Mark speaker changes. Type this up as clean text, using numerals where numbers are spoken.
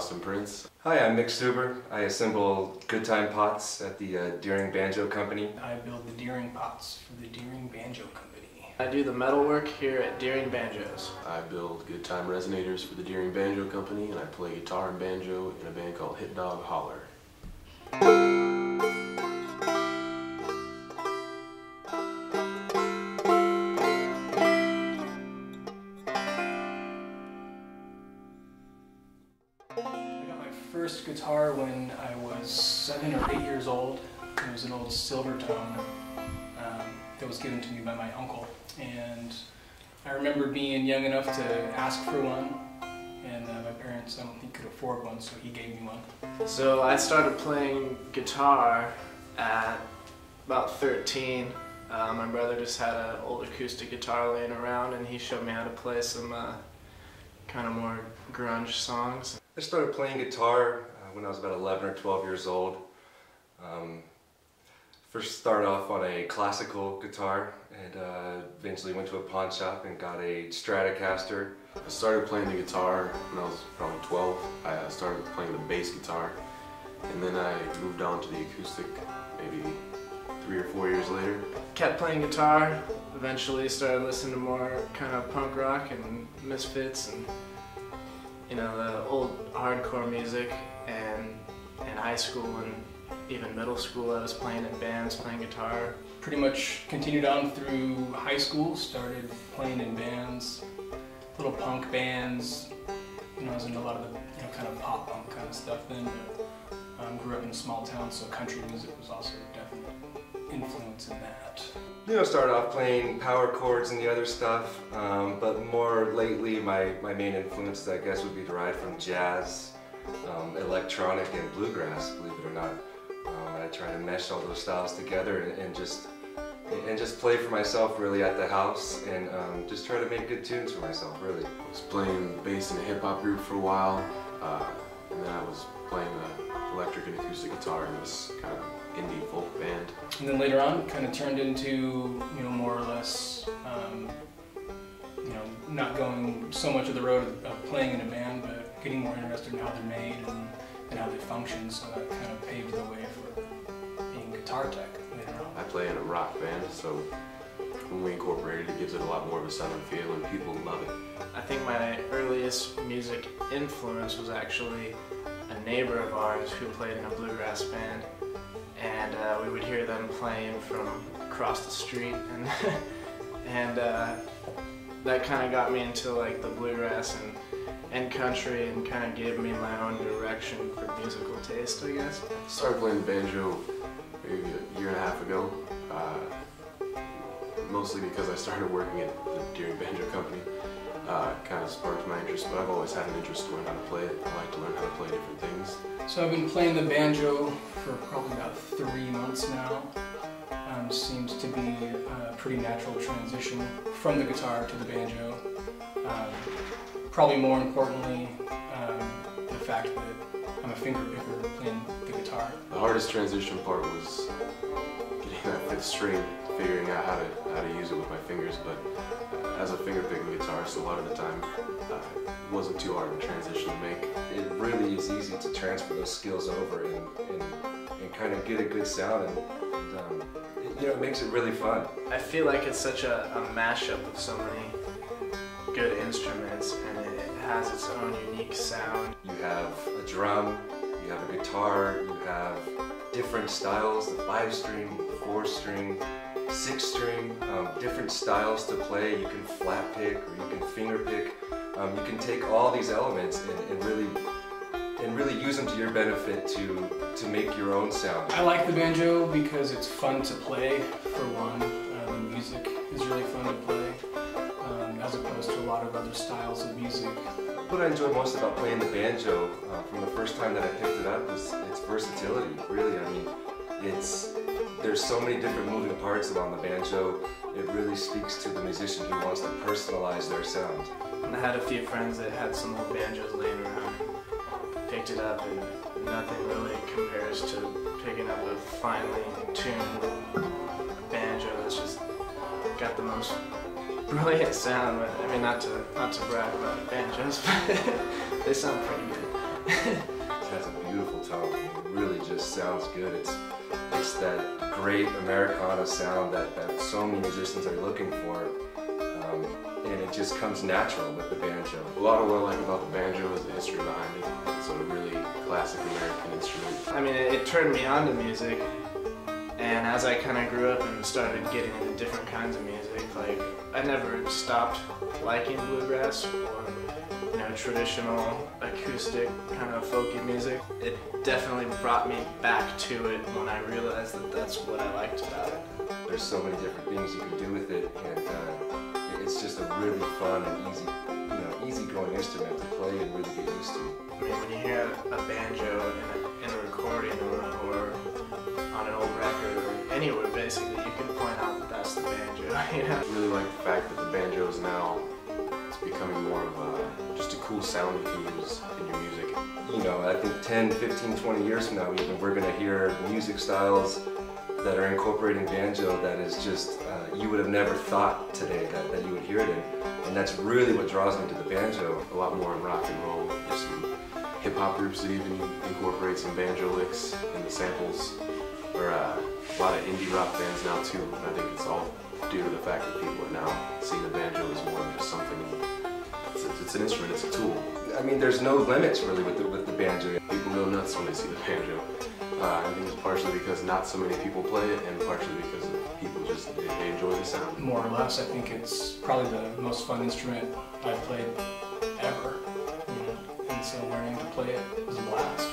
Speaker 1: Austin Prince.
Speaker 2: Hi, I'm Mick Stuber. I assemble good time pots at the Deering Banjo Company.
Speaker 3: I build the Deering pots for the Deering Banjo Company.
Speaker 4: I do the metal work here at Deering Banjos.
Speaker 1: I build good time resonators for the Deering Banjo Company, and I play guitar and banjo in a band called Hit Dog Holler.
Speaker 3: First guitar when I was 7 or 8 years old. It was an old Silvertone that was given to me by my uncle, and I remember being young enough to ask for one, and my parents I don't think could afford one, so he gave me one.
Speaker 4: So I started playing guitar at about 13. My brother just had an old acoustic guitar laying around, and he showed me how to play some kind of more grunge songs.
Speaker 2: I started playing guitar when I was about 11 or 12 years old. First started off on a classical guitar and eventually went to a pawn shop and got a Stratocaster.
Speaker 1: I started playing the guitar when I was probably 12. I started playing the bass guitar, and then I moved on to the acoustic maybe 3 or 4 years later.
Speaker 4: Kept playing guitar, eventually started listening to more kind of punk rock and Misfits and the old hardcore music, and in high school and even middle school I was playing in bands, playing guitar.
Speaker 3: Pretty much continued on through high school, started playing in bands, little punk bands. I was into a lot of the kind of pop punk kind of stuff then, but grew up in a small town, so country music was also definitely influence in that.
Speaker 2: Started off playing power chords and the other stuff, but more lately my main influences, I guess, would be derived from jazz, electronic, and bluegrass, believe it or not. I try to mesh all those styles together and just play for myself really at the house, and just try to make good tunes for myself, really.
Speaker 1: I was playing bass in a hip-hop group for a while, and then I was playing the electric and acoustic guitar in this kind of indie folk band.
Speaker 3: And then later on, kind of turned into, more or less, not going so much of the road of playing in a band, but getting more interested in how they're made and how they function, so that kind of paved the way for being guitar tech later on.
Speaker 1: I play in a rock band, so when we incorporate it, it gives it a lot more of a southern feel, and people love it.
Speaker 4: I think my earliest music influence was actually a neighbor of ours who played in a bluegrass band, and we would hear them playing from across the street, and that kind of got me into like the bluegrass and country, and kind of gave me my own direction for musical taste, I guess.
Speaker 1: I started playing the banjo maybe a year and a half ago, mostly because I started working at the Deering Banjo Company. Kind of sparked my interest, but I've always had an interest to learn how to play it. I like to learn how to play different things.
Speaker 3: So I've been playing the banjo for probably about 3 months now. Seems to be a pretty natural transition from the guitar to the banjo. Probably more importantly, the fact that I'm a finger picker playing the guitar.
Speaker 1: The hardest transition part was getting that 5th string, figuring out how to use it with my fingers, but as a finger picking guitarist, a lot of the time it wasn't too hard of a transition to make.
Speaker 2: It really is easy to transfer those skills over and kind of get a good sound, and it makes it really fun.
Speaker 4: I feel like it's such a mashup of so many good instruments, and it has its own unique sound.
Speaker 2: You have a drum, you have a guitar, you have different styles, the 5-string, 4-string, 6-string, different styles to play. You can flat pick or you can finger pick. You can take all these elements and really use them to your benefit to make your own sound.
Speaker 3: I like the banjo because it's fun to play, for one. The music is really fun to play, as opposed to a lot of other styles of music.
Speaker 2: What I enjoy most about playing the banjo from the first time that I picked it up is its versatility, really. I mean, there's so many different moving parts along the banjo. It really speaks to the musician who wants to personalize their sound.
Speaker 4: And I had a few friends that had some old banjos laying around. Picked it up, and nothing really compares to picking up a finely tuned banjo that's just got the most brilliant sound. I mean, not to brag about banjos, but they sound pretty good.
Speaker 2: It has a beautiful tone. It really just sounds good. It's that great Americana sound that so many musicians are looking for, and it just comes natural with the banjo.
Speaker 1: A lot of what I like about the banjo is the history behind it. It's a really classic American instrument.
Speaker 4: I mean, it turned me on to music, and as I kind of grew up and started getting into different kinds of music, like, I never stopped liking bluegrass or, you know, traditional acoustic kind of folky music. It definitely brought me back to it when I realized that that's what I liked about it.
Speaker 2: There's so many different things you can do with it, and it's just a really fun and easygoing instrument to play and really get used to.
Speaker 4: I mean, when you hear a banjo in a recording or on an old record or anywhere, basically, you can point out that that's the banjo. You know?
Speaker 1: I really like the fact that the banjo is now, it's becoming more of just a cool sound you can use in your music.
Speaker 2: You know, I think 10, 15, 20 years from now, even, we're going to hear music styles that are incorporating banjo that is just, you would have never thought today that you would hear it in. And that's really what draws me to the banjo.
Speaker 1: A lot more in rock and roll. There's some hip-hop groups that even incorporate some banjo licks in the samples. Or a lot of indie rock bands now too. And I think it's all due to the fact that people are now seeing the banjo as more than just something. It's an instrument, it's a tool.
Speaker 2: I mean, there's no limits really with the banjo.
Speaker 1: People go nuts when they see the banjo. I think it's partially because not so many people play it, and partially because people just, they enjoy the sound.
Speaker 3: More or less, I think it's probably the most fun instrument I've played ever. You know? And so learning to play it is a blast.